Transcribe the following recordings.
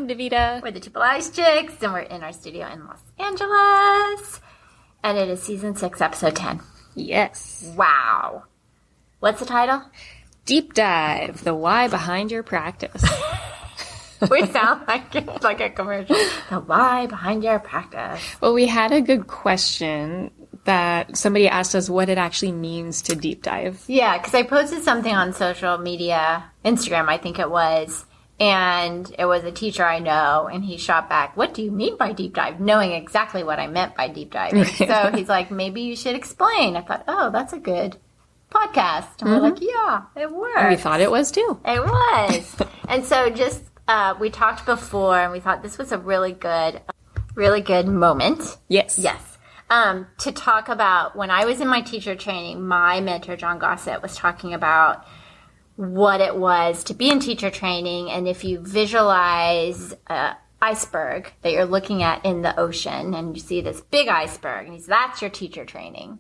I'm Davita. We're the two Pilates Chicks, and we're in our studio in Los Angeles. And it is season 6, episode 10. Yes. Wow. What's the title? Deep Dive, the why behind your practice. We sound like it's like a commercial. The why behind your practice. Well, we had a good question that somebody asked us what it actually means to deep dive. Yeah, because I posted something on social media, Instagram, I think it was, and it was a teacher I know, and he shot back, "What do you mean by deep dive?" Knowing exactly what I meant by deep dive. So he's like, maybe you should explain. I thought, oh, that's a good podcast. And we're like, yeah, it works. And we thought it was too. It was. And so just, we talked before, and we thought this was a really good moment. Yes. Yes. To talk about when I was in my teacher training, my mentor, John Gossett, was talking about what it was to be in teacher training. And if you visualize an iceberg that you're looking at in the ocean and you see this big iceberg, and he said, that's your teacher training.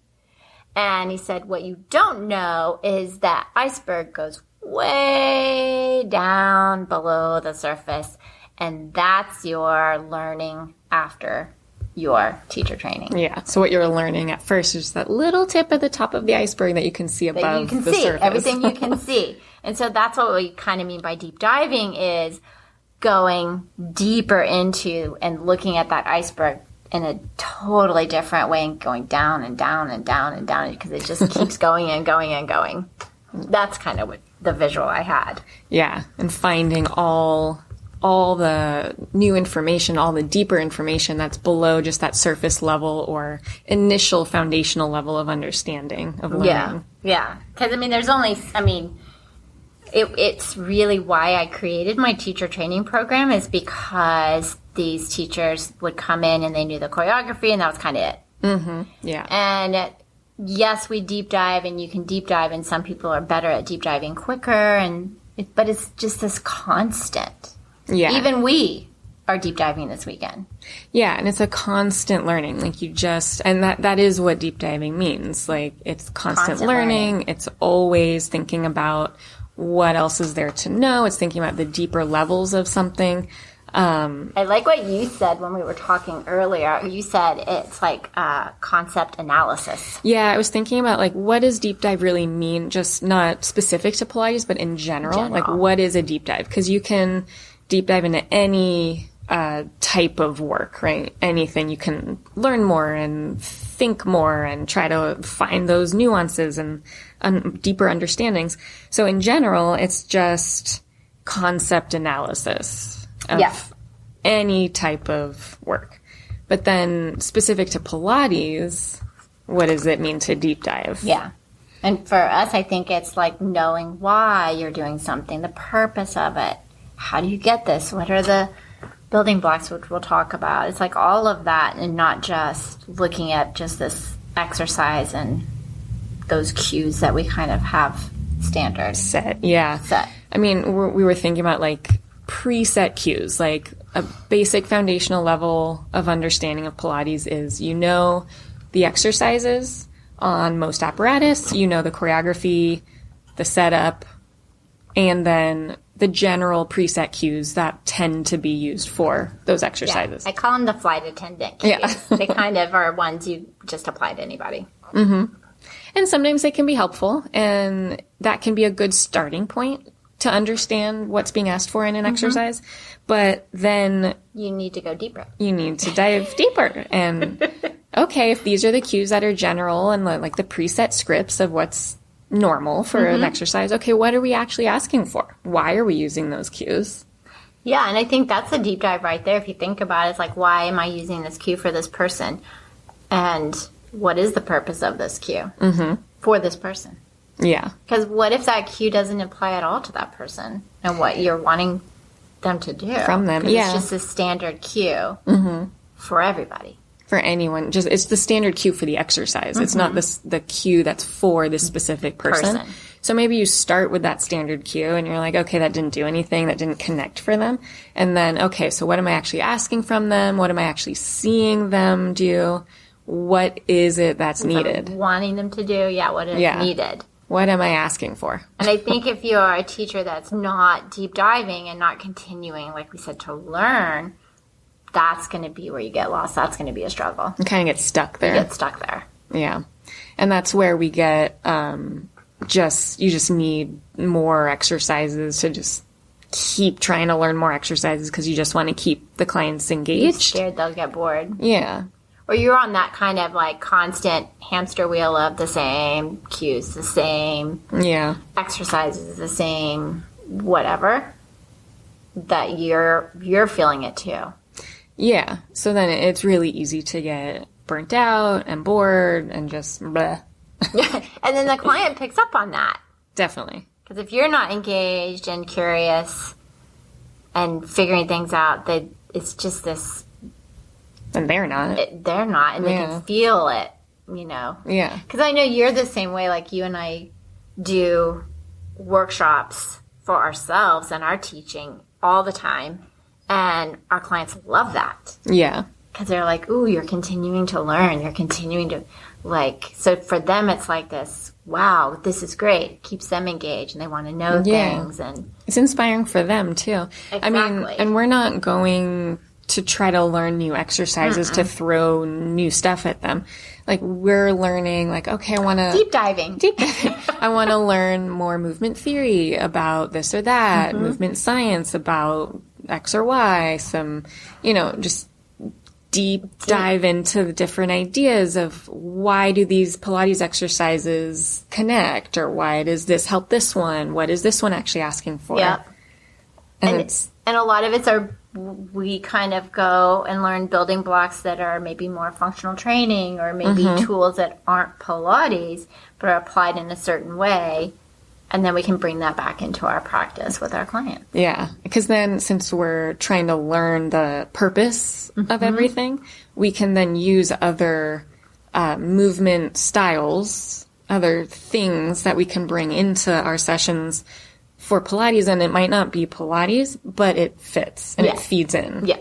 And he said, what you don't know is that iceberg goes way down below the surface. And that's your learning after your teacher training. Yeah. So what you're learning at first is that little tip at the top of the iceberg that you can see above the surface. Everything you can see. And so that's what we kind of mean by deep diving, is going deeper into and looking at that iceberg in a totally different way and going down and down and down and down, because it just keeps going and going and going. That's kind of what the visual I had. Yeah. And finding all the new information, all the deeper information that's below just that surface level or initial foundational level of understanding of learning. Yeah. Because, it's really why I created my teacher training program, is because these teachers would come in and they knew the choreography, and that was kind of it. Mm-hmm. Yeah. And yes, we deep dive, and you can deep dive, and some people are better at deep diving quicker, but it's just this constant. Yeah. Even we are deep diving this weekend. Yeah, and it's a constant learning. Like and that is what deep diving means. Like, it's constant learning. It's always thinking about what else is there to know. It's thinking about the deeper levels of something. I like what you said when we were talking earlier. You said it's like concept analysis. Yeah, I was thinking about, like, what does deep dive really mean? Just not specific to Pilates, but in general. Like, what is a deep dive? Because you can deep dive into any type of work, right? Anything. You can learn more and think more and try to find those nuances and deeper understandings. So in general, it's just concept analysis of any type of work. But then specific to Pilates, what does it mean to deep dive? Yeah. And for us, I think it's like knowing why you're doing something, the purpose of it. How do you get this? What are the building blocks, which we'll talk about? It's like all of that, and not just looking at just this exercise and those cues that we kind of have standard. Set. I mean, we were thinking about, like, preset cues, like a basic foundational level of understanding of Pilates is, the exercises on most apparatus, the choreography, the setup, and then the general preset cues that tend to be used for those exercises. Yeah, I call them the flight attendant cues. Yeah. They kind of are ones you just apply to anybody. Mm-hmm. And sometimes they can be helpful, and that can be a good starting point to understand what's being asked for in an exercise. But then you need to go deeper. You need to dive deeper. And okay, if these are the cues that are general and like the preset scripts of what's normal for an exercise, okay, what are we actually asking for? Why are we using those cues? Yeah, and I think that's a deep dive right there. If you think about it, it's like, why am I using this cue for this person? And what is the purpose of this cue for this person? Yeah. Because what if that cue doesn't apply at all to that person and what you're wanting them to do? From them, yeah. It's just a standard cue for everybody. For anyone. It's the standard cue for the exercise. It's not the cue that's for this specific person. So maybe you start with that standard cue and you're like, okay, that didn't do anything. That didn't connect for them. And then, okay, so what am I actually asking from them? What am I actually seeing them do? What is it that's needed? Wanting them to do, what is needed. What am I asking for? And I think if you are a teacher that's not deep diving and not continuing, like we said, to learn, that's going to be where you get lost. That's going to be a struggle. You kind of get stuck there. You get stuck there. Yeah. And that's where we get you just need more exercises to just keep trying to learn more exercises because you just want to keep the clients engaged. You're scared they'll get bored. Yeah. Or you're on that kind of like constant hamster wheel of the same cues, the same exercises, the same whatever, that you're feeling it too. Yeah. So then it's really easy to get burnt out and bored and just bleh. And then the client picks up on that. Definitely. Because if you're not engaged and curious and figuring things out, that it's just this. And they're not. They're not. And they can feel it, you know. Yeah. Because I know you're the same way. Like you and I do workshops for ourselves and our teaching all the time. And our clients love that. Yeah. Because they're like, ooh, you're continuing to learn. You're continuing to, like, so for them it's like this, wow, this is great. It keeps them engaged and they want to know things. And it's inspiring for them, too. Exactly. I mean, and we're not going to try to learn new exercises to throw new stuff at them. Like, we're learning, like, okay, I want to... Deep diving. I want to learn more movement theory about this or that, movement science about X or Y, some, you know, just deep dive into the different ideas of why do these Pilates exercises connect, or why does this help this one? What is this one actually asking for? Yeah. And a lot of it's we kind of go and learn building blocks that are maybe more functional training or maybe tools that aren't Pilates but are applied in a certain way. And then we can bring that back into our practice with our clients. Yeah, because then since we're trying to learn the purpose of everything, we can then use other movement styles, other things that we can bring into our sessions for Pilates. And it might not be Pilates, but it fits and it feeds in. Yeah.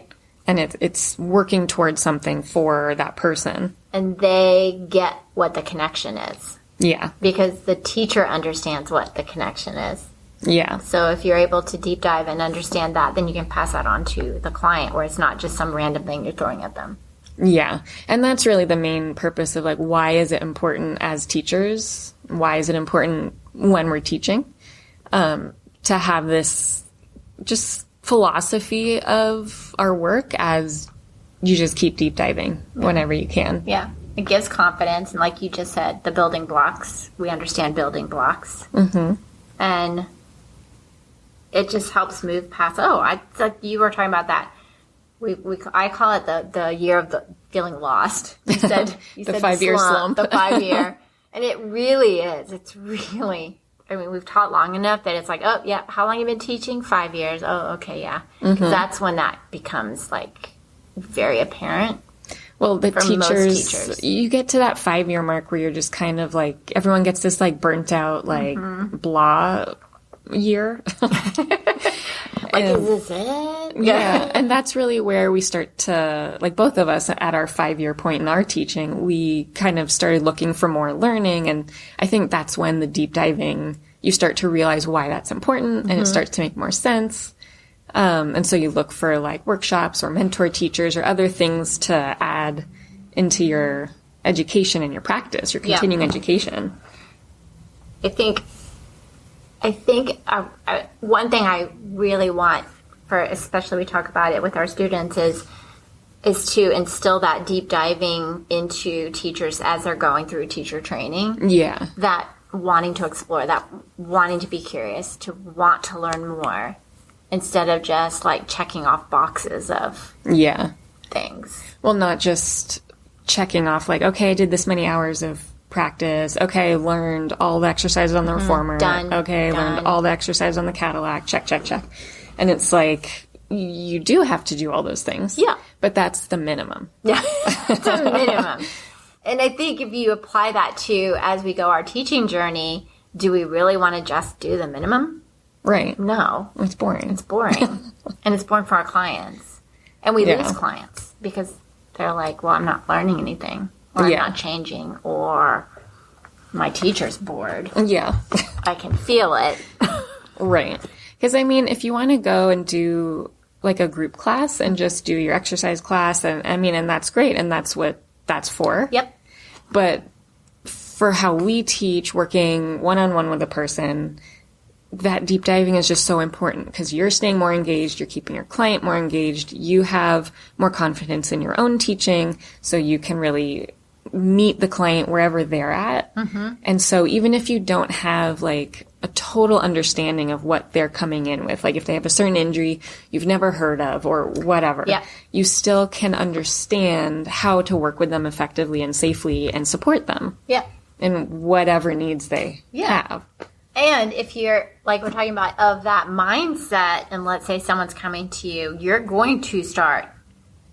And it's working towards something for that person. And they get what the connection is. Yeah. Because the teacher understands what the connection is. Yeah. So if you're able to deep dive and understand that, then you can pass that on to the client, where it's not just some random thing you're throwing at them. Yeah. And that's really the main purpose of, like, why is it important as teachers? Why is it important when we're teaching? To have this just philosophy of our work as you just keep deep diving whenever you can. Yeah. It gives confidence, and like you just said, the building blocks. We understand building blocks, and it just helps move past. It's like you were talking about that. I call it the year of the feeling lost. You said the 5-year slump. The 5-year, and it really is. It's really. I mean, we've taught long enough that it's like, oh yeah, how long have you been teaching? 5 years. Oh, okay, yeah. That's when that becomes like very apparent. Well, the teachers, you get to that 5-year mark where you're just kind of like, everyone gets this like burnt out, like blah year. Like, is this it? Yeah. And that's really where we start to, like, both of us at our 5-year point in our teaching, we kind of started looking for more learning. And I think that's when the deep diving, you start to realize why that's important and it starts to make more sense. And so you look for like workshops or mentor teachers or other things to add into your education and your practice, your continuing education. I think one thing I really want for, especially we talk about it with our students, is to instill that deep diving into teachers as they're going through teacher training. Yeah. That wanting to explore, that wanting to be curious, to want to learn more. Instead of just like checking off boxes of things. Well, not just checking off like, okay, I did this many hours of practice. Okay, I learned all the exercises on the reformer. Done. Okay, learned all the exercises on the Cadillac. Check, check, check. And it's like, you do have to do all those things. Yeah. But that's the minimum. Yeah, it's a minimum. And I think if you apply that to, as we go our teaching journey, do we really want to just do the minimum? Right. No. It's boring. It's boring. And it's boring for our clients. And we lose clients because they're like, well, I'm not learning anything. Or I'm not changing. Or my teacher's bored. Yeah. I can feel it. Right. Because, I mean, if you want to go and do like a group class and just do your exercise class, and I mean, and that's great, and that's what that's for. Yep. But for how we teach, working one-on-one with a person, that deep diving is just so important because you're staying more engaged, you're keeping your client more engaged, you have more confidence in your own teaching, so you can really meet the client wherever they're at. Mm-hmm. And so even if you don't have like a total understanding of what they're coming in with, like if they have a certain injury you've never heard of or whatever, you still can understand how to work with them effectively and safely and support them in whatever needs they have. And if you're, like we're talking about, of that mindset, and let's say someone's coming to you, you're going to start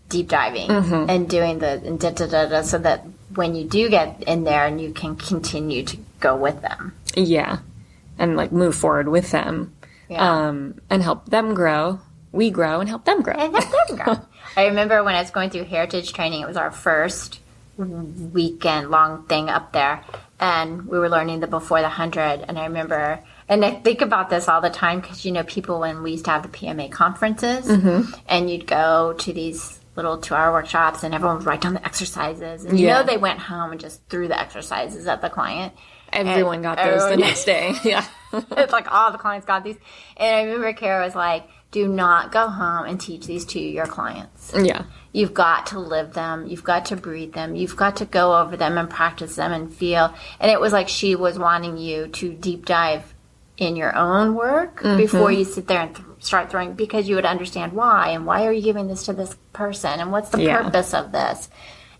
deep diving and doing the so that when you do get in there and you can continue to go with them. Yeah. And like move forward with them. Yeah. And help them grow. We grow and help them grow. And help them grow. I remember when I was going through heritage training, it was our first weekend long thing up there. And we were learning the Before the 100. And I remember, and I think about this all the time because, you know, people, when we used to have the PMA conferences and you'd go to these little 2-hour workshops and everyone would write down the exercises. And you know they went home and just threw the exercises at the client. Everyone got those the next day. Yeah. It's like all the clients got these. And I remember Kara was like, do not go home and teach these to your clients. Yeah. You've got to live them. You've got to breathe them. You've got to go over them and practice them and feel. And it was like she was wanting you to deep dive in your own work before you sit there and start throwing, because you would understand why, and why are you giving this to this person, and what's the purpose of this.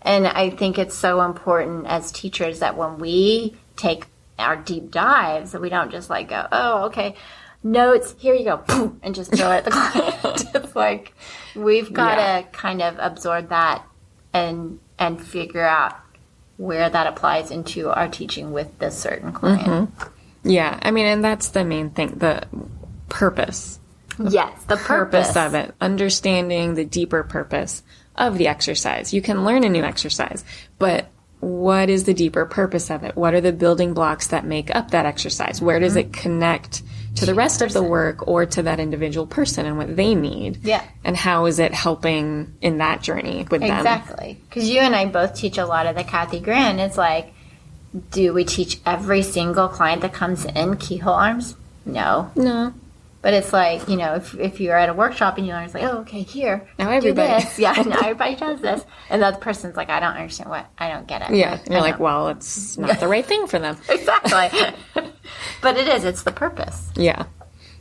And I think it's so important as teachers that when we take our deep dives, that we don't just like go, oh, okay, notes, here you go, and just throw it at the client. It's like we've got to kind of absorb that and figure out where that applies into our teaching with this certain client. Yeah, I mean, and that's the main thing, the purpose. Yes, the purpose of it. Understanding the deeper purpose of the exercise. You can learn a new exercise, but what is the deeper purpose of it? What are the building blocks that make up that exercise? Where does it connect to the rest of the work or to that individual person and what they need? Yeah. And how is it helping in that journey with them? Exactly. Because you and I both teach a lot of the Kathy Grant. It's like, do we teach every single client that comes in keyhole arms? No. But it's like, you know, if you're at a workshop and you learn, it's like, oh, okay, here. Now everybody. Do this. Yeah, now everybody does this. And the other person's like, I don't understand I don't get it. Yeah. And you're like, well, it's not the right thing for them. Exactly. But it is. It's the purpose. Yeah.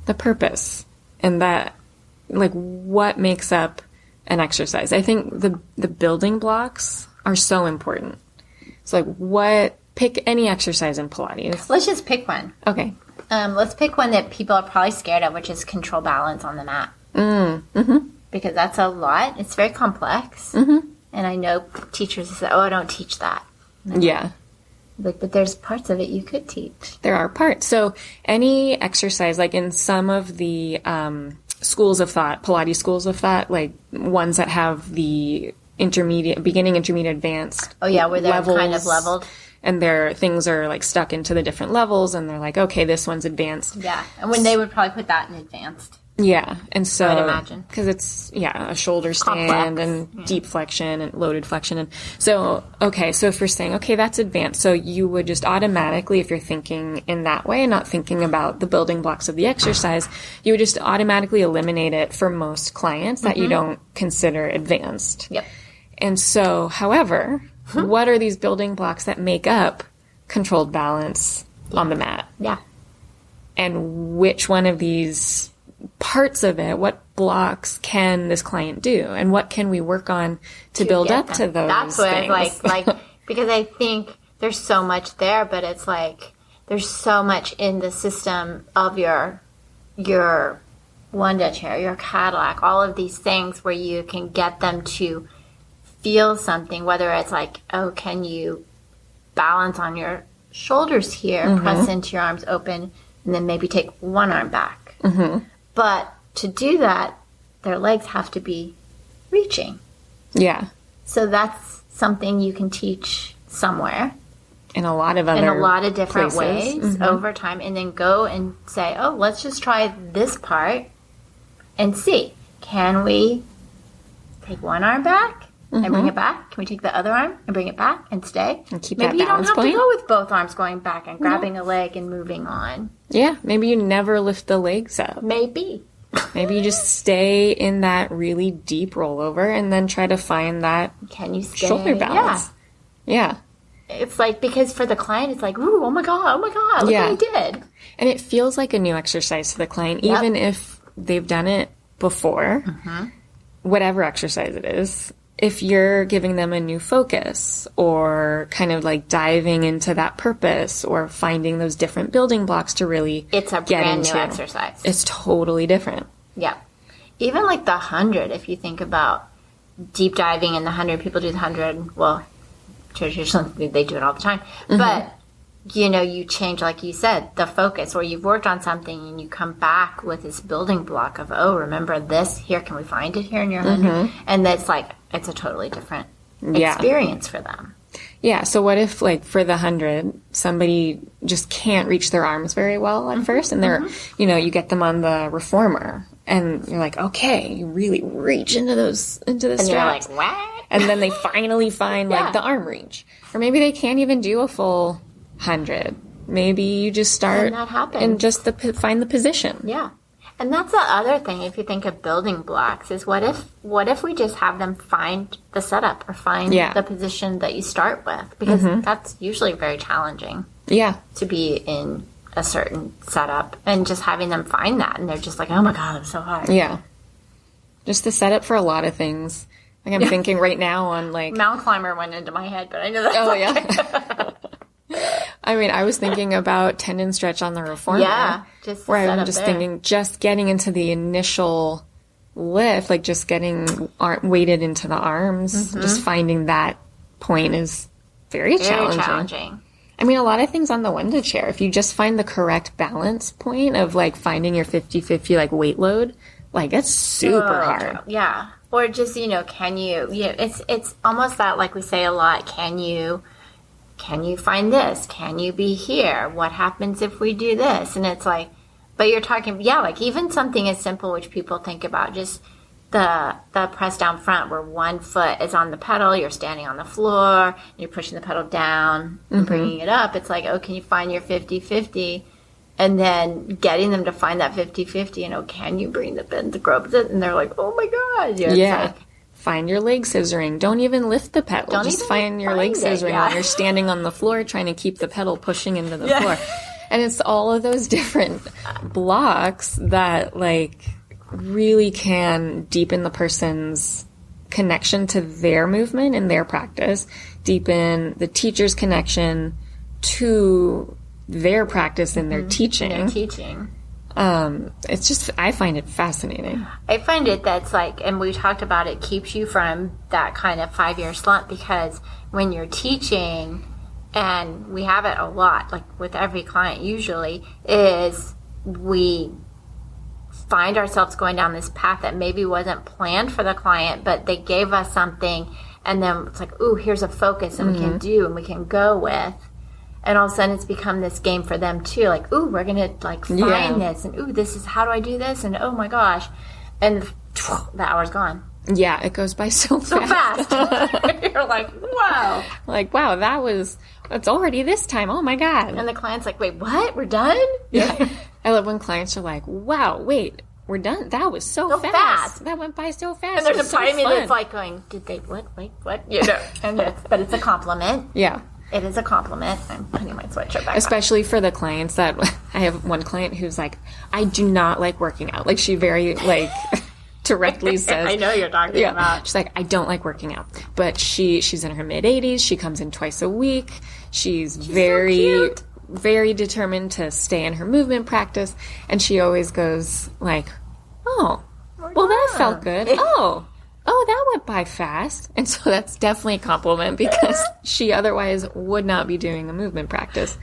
The purpose. And that, like, what makes up an exercise? I think the building blocks are so important. So, like, pick any exercise in Pilates. Let's just pick one. Okay. Let's pick one that people are probably scared of, which is control balance on the mat. Because that's a lot. It's very complex. And I know teachers say, oh, I don't teach that. Yeah. Like, but there's parts of it you could teach. There are parts. So any exercise, like in some of the schools of thought, Pilates schools of thought, like ones that have the intermediate, beginning, intermediate, advanced. Oh, yeah, where they're levels, kind of leveled. And their things are like stuck into the different levels, and they're like, okay, this one's advanced. Yeah, and when they would probably put that in advanced. Yeah, and so I'd imagine, because it's a shoulder stand and deep flexion and loaded flexion, and so so if you're saying that's advanced, so you would just automatically, if you're thinking in that way and not thinking about the building blocks of the exercise, you would just automatically eliminate it for most clients that you don't consider advanced. Yep. And so, however, what are these building blocks that make up controlled balance on the mat? Yeah. And which one of these parts of it, what blocks can this client do? And what can we work on to build up to those That's what things? I like, because I think there's so much there, but it's like there's so much in the system of your Wanda chair, your Cadillac, all of these things where you can get them to feel something, whether it's like, oh, can you balance on your shoulders here, press into your arms open, and then maybe take one arm back. But to do that, their legs have to be reaching. Yeah. So that's something you can teach somewhere. in a lot of different places. ways over time, and then go and say, oh, let's just try this part and see. Can we take one arm back and bring it back? Can we take the other arm and bring it back and stay? And keep maybe that balance you don't have point. to go with both arms going back and grabbing a leg and moving on. Yeah, maybe you never lift the legs up. Maybe you just stay in that really deep rollover and then try to find that Can you stay? shoulder balance. Yeah. It's like, because for the client, it's like, ooh, oh my God, look what I did. And it feels like a new exercise to the client, even if they've done it before, whatever exercise it is. If you're giving them a new focus or kind of like diving into that purpose or finding those different building blocks to really It's a get brand into, new exercise. It's totally different. Yeah. Even like the 100, if you think about deep diving in the 100, people do the 100, well, traditionally they do it all the time. But, you know, you change, like you said, the focus, or you've worked on something and you come back with this building block of, oh, remember this? Here, can we find it here in your 100? And that's like, it's a totally different experience for them. Yeah, so what if, like, for the 100, somebody just can't reach their arms very well at first, and they're, you know, you get them on the reformer, and you're like, okay, you really reach into the straps. And you're like, what? And then they finally find, like, the arm reach. Or maybe they can't even do a full 100. Maybe you just start And that happens. and just find the position. Yeah. And that's the other thing, if you think of building blocks, is what if we just have them find the setup or find the position that you start with? Because that's usually very challenging. Yeah. To be in a certain setup and just having them find that. And they're just like, oh my God, I'm so hard. Yeah. Just the setup for a lot of things. Like I'm thinking right now on like... Mountain climber went into my head, but I know that's yeah. I mean, I was thinking about tendon stretch on the reformer. Yeah, just where I'm just thinking, just getting into the initial lift, like just getting weighted into the arms, just finding that point is very challenging. I mean, a lot of things on the Wenda chair, if you just find the correct balance point of like finding your 50-50 like weight load, like that's super hard. Yeah. Or just, you know, it's almost that, like we say a lot, can you find this? Can you be here? What happens if we do this? And it's like, but you're talking, like even something as simple, which people think about, just the press down front where one foot is on the pedal, you're standing on the floor, and you're pushing the pedal down and bringing it up. It's like, oh, can you find your 50-50? And then getting them to find that 50-50 and, oh, can you bring the bend, the grub? And they're like, oh my God. Yeah. Like, find your leg scissoring. Don't even lift the pedal. Just find your leg scissoring when you're standing on the floor trying to keep the pedal pushing into the floor. And it's all of those different blocks that like really can deepen the person's connection to their movement and their practice, deepen the teacher's connection to their practice and their teaching. It's just, I find it fascinating. I find it that's like, and we talked about it, keeps you from that kind of 5-year slump, because when you're teaching, and we have it a lot, like with every client usually, is we find ourselves going down this path that maybe wasn't planned for the client, but they gave us something, and then it's like, ooh, here's a focus and we can do and we can go with. And all of a sudden it's become this game for them too. Like, ooh, we're going to like find this. And ooh, this is, how do I do this? And oh my gosh. And the hour's gone. Yeah, it goes by so fast. You're like, wow. Like, wow, it's already this time. Oh my God. And the client's like, wait, what? We're done? Yeah. I love when clients are like, wow, wait, we're done? That was so fast. That went by so fast. And there's a part of me that's like going, did they, what, wait, what? You know, but it's a compliment. Yeah. It is a compliment. I'm putting my sweatshirt back Especially for the clients that, I have one client who's like, I do not like working out. Like, she very, like, directly says. I know you're talking about. She's like, I don't like working out. But she's in her mid-80s. She comes in twice a week. She's very, very determined to stay in her movement practice. And she always goes like, oh well, that felt good. Oh, that went by fast. And so that's definitely a compliment, because she otherwise would not be doing a movement practice.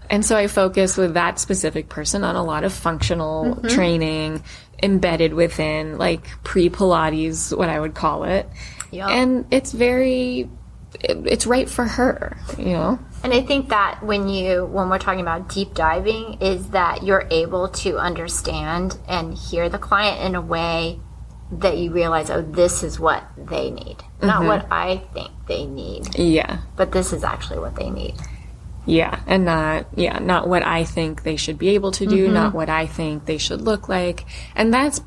And so I focus with that specific person on a lot of functional training embedded within, like, pre-Pilates, what I would call it. Yep. And it's very it's right for her, you know? And I think that when we're talking about deep diving, is that you're able to understand and hear the client in a way that you realize, oh, this is what they need. Not what I think they need. Yeah. But this is actually what they need. Yeah. And not what I think they should be able to do, not what I think they should look like. And that's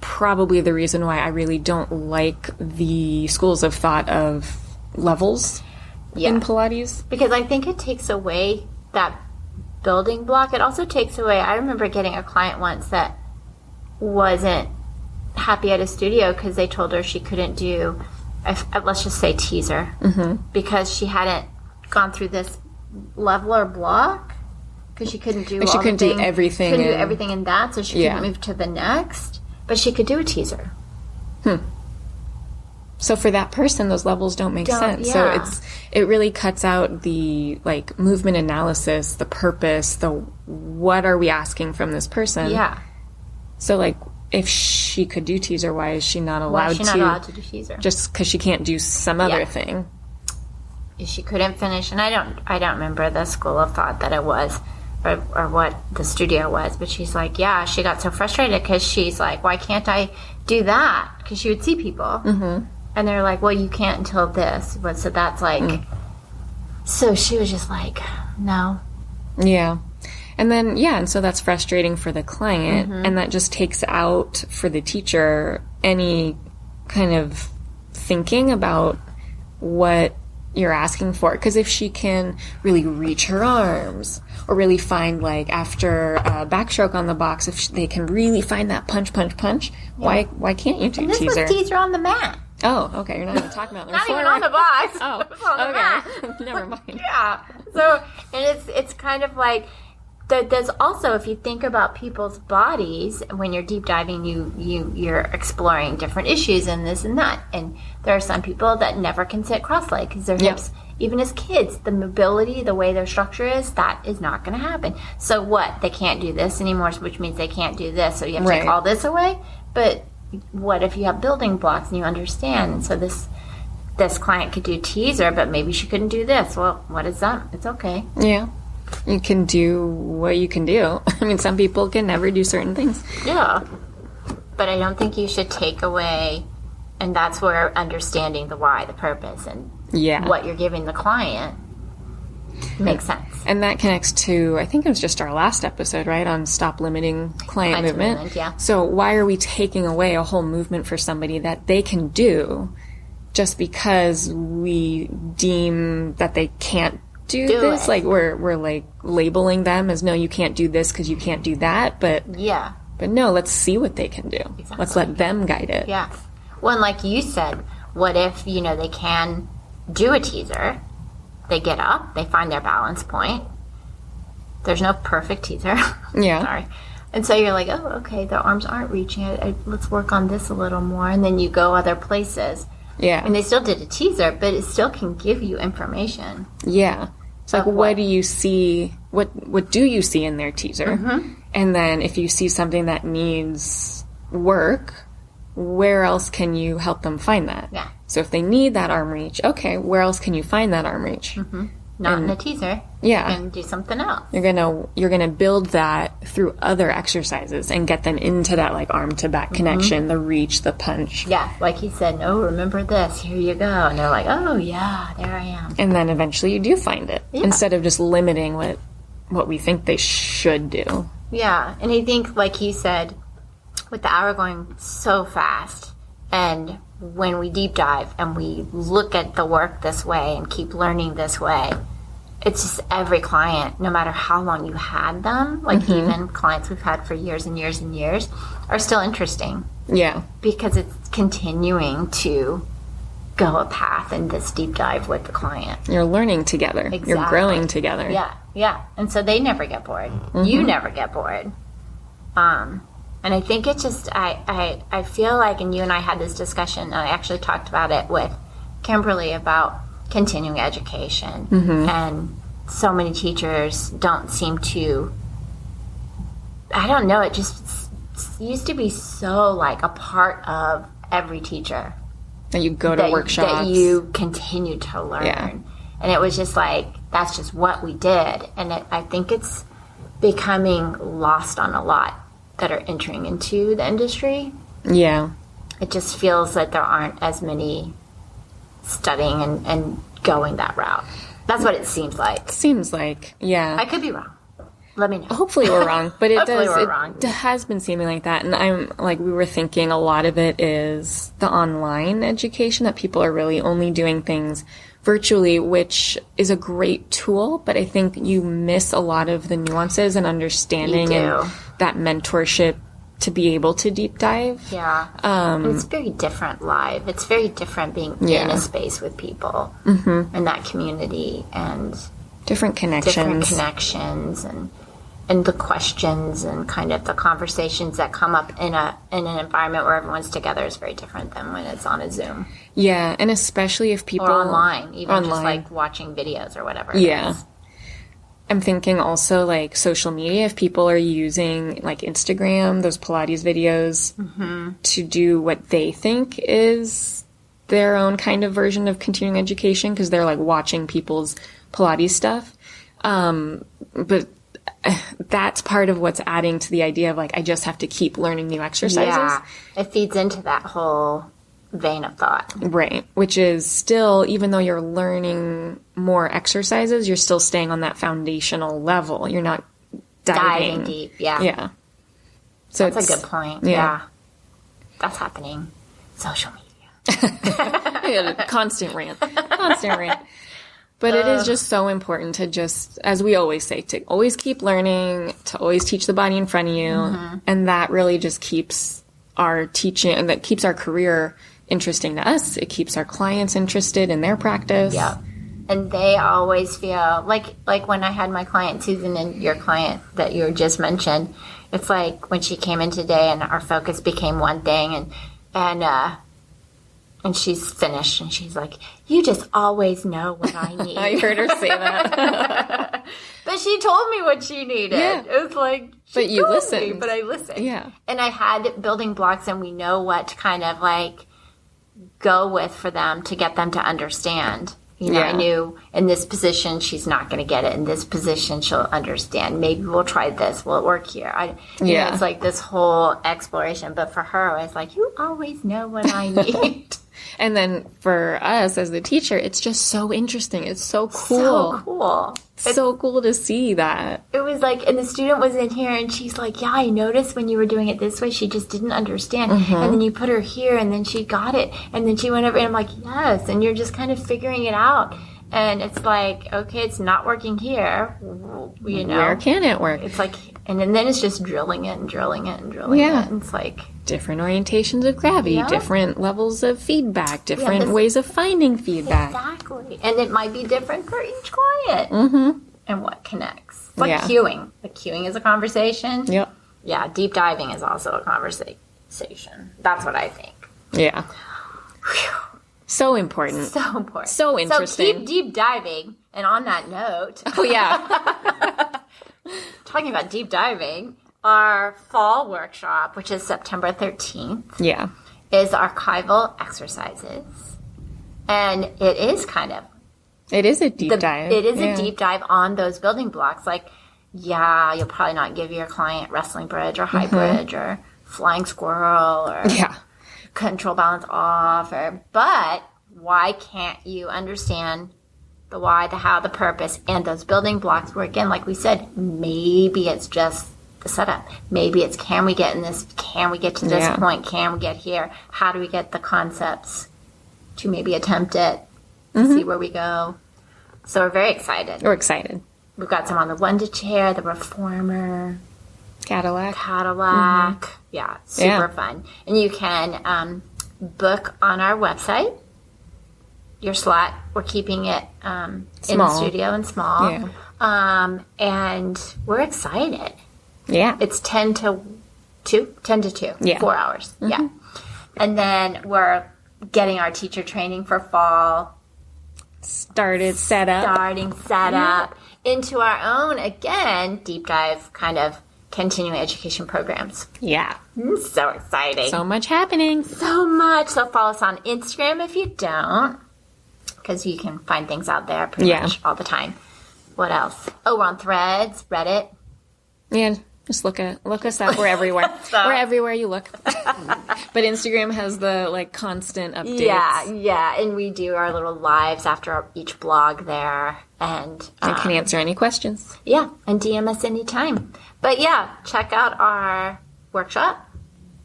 probably the reason why I really don't like the schools of thought of levels in Pilates. Because I think it takes away that building block. It also takes away, I remember getting a client once that wasn't happy at a studio because they told her she couldn't do, let's just say teaser, because she hadn't gone through this level or block, because she couldn't do she couldn't do everything. Couldn't do everything in that, so she couldn't move to the next. But she could do a teaser. So for that person, those levels don't make sense. Yeah. So it really cuts out the like movement analysis, the purpose, the what are we asking from this person? Yeah. So like if she could do teaser, why is she not allowed Why is she not allowed to do teaser? Just because she can't do some other thing. She couldn't finish, and I don't remember the school of thought that it was, or what the studio was, but she's like, yeah, she got so frustrated because she's like, why can't I do that? Because she would see people, and they're like, well, you can't until this. But so that's like, so she was just like, no. Yeah. And then, and so that's frustrating for the client, and that just takes out for the teacher any kind of thinking about what you're asking for. Because if she can really reach her arms, or really find, like, after a backstroke on the box, if they can really find that punch, why can't you do and this teaser? Was teaser on the mat. Oh, okay. You're not even talking about the Not even on the box. Oh, it was on the mat. Never mind. Yeah. So, and it's kind of like, there's also, if you think about people's bodies, when you're deep diving, you're exploring different issues and this and that. And there are some people that never can sit cross-legged because their hips, even as kids, the mobility, the way their structure is, that is not going to happen. So what? They can't do this anymore, which means they can't do this. So you have to take all this away. But what if you have building blocks and you understand? And so this client could do teaser, but maybe she couldn't do this. Well, what is that? It's okay. Yeah. You can do what you can do. I mean, some people can never do certain things. Yeah. But I don't think you should take away, and that's where understanding the why, the purpose, and what you're giving the client makes sense. And that connects to, I think it was just our last episode, right, on stop limiting client movement. Yeah. So why are we taking away a whole movement for somebody that they can do just because we deem that they can't do this? Like we're like labeling them as, no, you can't do this because you can't do that. But no, let's see what they can do. Exactly. Let's let them guide it. Yeah. Well, and like you said, what if they can do a teaser, they get up, they find their balance point. There's no perfect teaser. Yeah. Sorry. And so you're like, oh, okay, their arms aren't reaching. Let's work on this a little more, and then you go other places. Yeah. And they still did a teaser, but it still can give you information. Yeah. It's like, what do you see? What do you see in their teaser? And then if you see something that needs work, where else can you help them find that? Yeah. So if they need that arm reach, okay, where else can you find that arm reach? Not in a teaser. Yeah. And do something else. You're gonna build that through other exercises and get them into that like arm to back connection, the reach, the punch. Yeah, like he said, no, remember this, here you go. And they're like, oh yeah, there I am. And then eventually you do find it. Yeah. Instead of just limiting what we think they should do. Yeah. And I think, like he said, with the hour going so fast, and when we deep dive and we look at the work this way and keep learning this way, it's just every client, no matter how long you had them, like even clients we've had for years and years and years, are still interesting. Yeah. Because it's continuing to go a path in this deep dive with the client. You're learning together. Exactly. You're growing together. Yeah, yeah. And so they never get bored. You never get bored. And I think it's just, I feel like, and you and I had this discussion, and I actually talked about it with Kimberly about continuing education. And so many teachers don't seem to, I don't know, it just used to be so like a part of every teacher. That you go to workshops. That you continue to learn. Yeah. And it was just like, that's just what we did. And I think it's becoming lost on a lot that are entering into the industry. Yeah. It just feels that there aren't as many studying and going that route. That's what it seems like. Seems like, yeah. I could be wrong. Let me know. Hopefully we're wrong, but it wrong. has been seeming like that. And I'm like, we were thinking a lot of it is the online education, that people are really only doing things virtually, which is a great tool, but I think you miss a lot of the nuances and understanding and that mentorship to be able to deep dive. Yeah. And it's very different live. It's very different being in a space with people and that community and different connections and the questions and kind of the conversations that come up in an environment where everyone's together is very different than when it's on a Zoom. Yeah, and especially if people... Or online, just like watching videos or whatever it is. I'm thinking also like social media, if people are using like Instagram, those Pilates videos to do what they think is their own kind of version of continuing education, because they're like watching people's Pilates stuff. But that's part of what's adding to the idea of like, I just have to keep learning new exercises. Yeah, it feeds into that whole vein of thought. Right. Which is still, even though you're learning more exercises, you're still staying on that foundational level. You're not diving deep. Yeah. Yeah. So that's a good point. Yeah. That's happening. Social media. Constant rant. But it is just so important to just, as we always say, to always keep learning, to always teach the body in front of you. And that really just keeps our teaching, and that keeps our career interesting to us. It keeps our clients interested in their practice. Yeah. And they always feel like when I had my client, Susan, and your client that you just mentioned, it's like when she came in today and our focus became one thing and she's finished and she's like, you just always know what I need. I heard her say that. But she told me what she needed. Yeah. It was like, but you listened. But I listened. Yeah. And I had building blocks, and we know what to kind of like go with for them to get them to understand. You know, I knew in this position she's not going to get it. In this position she'll understand. Maybe we'll try this. Will it work here? You know, it's like this whole exploration. But for her, I was like, you always know what I need. And then for us as the teacher, it's just so interesting. It's so cool. So cool to see that. It was like, and the student was in here and she's like, yeah, I noticed when you were doing it this way, she just didn't understand. And then you put her here and then she got it. And then she went over and I'm like, yes. And you're just kind of figuring it out. And it's like, okay, it's not working here. You know, where can it work? It's like, and then it's just drilling it. Yeah. And it's like different orientations of gravity, different levels of feedback, different ways of finding feedback. Exactly. And it might be different for each client. And what connects. It's like cueing. Like cueing is a conversation. Yep. Yeah, deep diving is also a conversation. That's what I think. Yeah. Whew. So important. So interesting. So keep deep diving. And on that note. Oh, yeah. Talking about deep diving, our fall workshop, which is September 13th. Yeah. Is archival exercises. And it is kind of. It is a deep dive. It is a deep dive on those building blocks. Like, you'll probably not give your client wrestling bridge or high bridge or flying squirrel or control balance off. But why can't you understand the why, the how, the purpose, and those building blocks where, again, like we said, maybe it's just the setup. Maybe it's, can we get in this? Can we get to this point? Can we get here? How do we get the concepts to maybe attempt it? See where we go. So we're very excited. We're excited. We've got some on the Wonder Chair, the Reformer. Cadillac. Yeah, super fun. And you can book on our website your slot. We're keeping it in the studio and small. Yeah. And we're excited. Yeah. It's 10 to 2. Yeah. 4 hours. Yeah. And then we're getting our teacher training for fall starting set up into our own, again, deep dive kind of continuing education programs. Yeah. So exciting. So much happening. So much. So follow us on Instagram if you don't, because you can find things out there pretty much all the time. What else? Oh, we're on Threads, Reddit. Yeah, just look us up. We're everywhere. We're everywhere you look. But Instagram has the like constant updates. Yeah. And we do our little lives after each blog there. And can answer any questions. Yeah, and DM us anytime. But yeah, check out our workshop,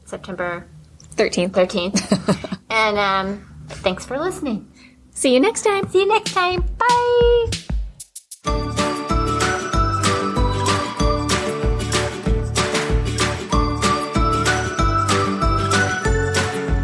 September 13th. And thanks for listening. See you next time. Bye.